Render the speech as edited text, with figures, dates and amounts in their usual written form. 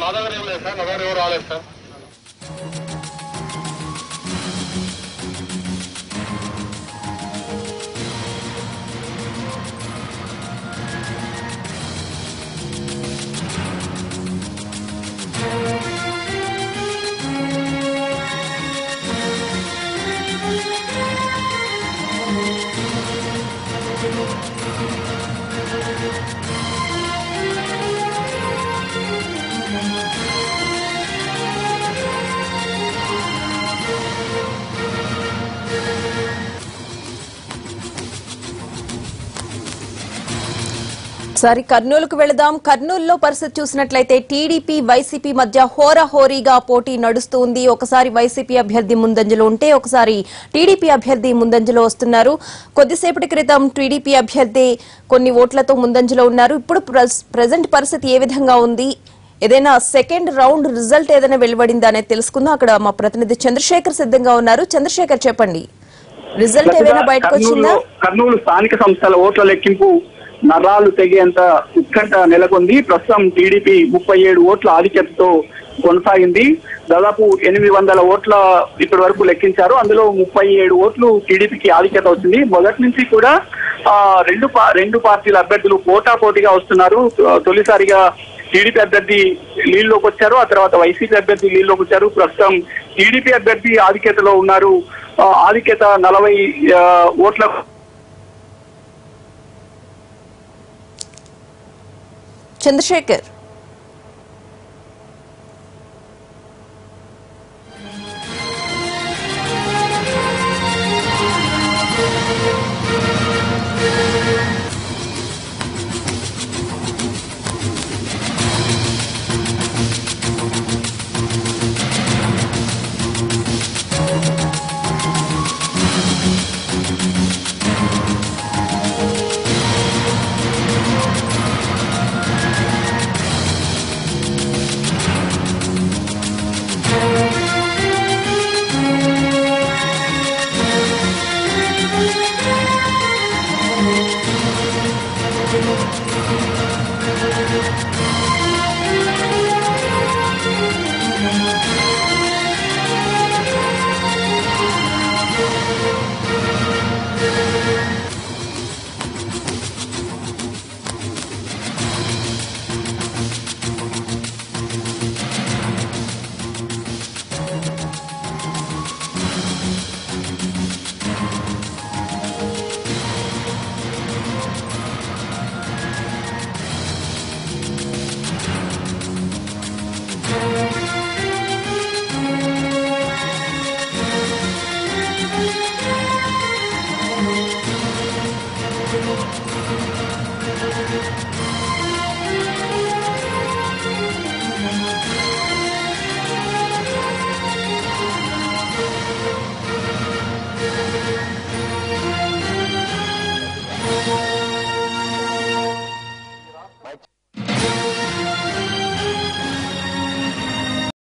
నా దగ్గర ఏం లేదు సార్, నా దగ్గర ఎవరు రాలేదు సార్. సరే కర్నూలుకు వెళదాం. కర్నూలులో పరిస్థితి చూసినట్లయితే టీడీపీ వైసీపీ మధ్య హోరాహోరీగా పోటీ నడుస్తుంది. ఒకసారి వైసీపీ అభ్యర్థి ముందంజలో ఉంటే ఒకసారి టీడీపీ అభ్యర్థి ముందంజలో వస్తున్నారు. కొద్దిసేపటి క్రితం టీడీపీ అభ్యర్థి కొన్ని ఓట్లతో ముందంజలో ఉన్నారు. ఇప్పుడు ప్రెజెంట్ పరిస్థితి ఏ విధంగా ఉంది, ఏదైనా సెకండ్ రౌండ్ రిజల్ట్ ఏదైనా వెలువడిందా అనేది తెలుసుకుందాం. అక్కడ మా ప్రతినిధి చంద్రశేఖర్ సిద్ధంగా ఉన్నారు. చంద్రశేఖర్ చెప్పండి, రిజల్ట్ ఏమైనా బయటకు వచ్చిందా? కర్నూలు స్థానిక సంస్థల ఓట్ల లెక్కింపు నరాలు తెగేంత ఉత్కంఠ నెలకొంది. ప్రస్తుతం టీడీపీ 37 ఓట్ల ఆధిక్యతతో కొనసాగింది. దాదాపు 800 ఓట్ల ఇప్పటి వరకు లెక్కించారు. అందులో 37 ఓట్లు టీడీపీకి ఆధిక్యత వచ్చింది. మొదటి నుంచి కూడా రెండు పార్టీల అభ్యర్థులు పోటాపోటీగా వస్తున్నారు. తొలిసారిగా టీడీపీ అభ్యర్థి లీడ్లోకి వచ్చారు, ఆ తర్వాత వైసీపీ అభ్యర్థి లీడ్లోకి వచ్చారు. ప్రస్తుతం టీడీపీ అభ్యర్థి ఆధిక్యతలో ఉన్నారు. ఆధిక్యత 40 ఓట్ల. చంద్రశేఖర్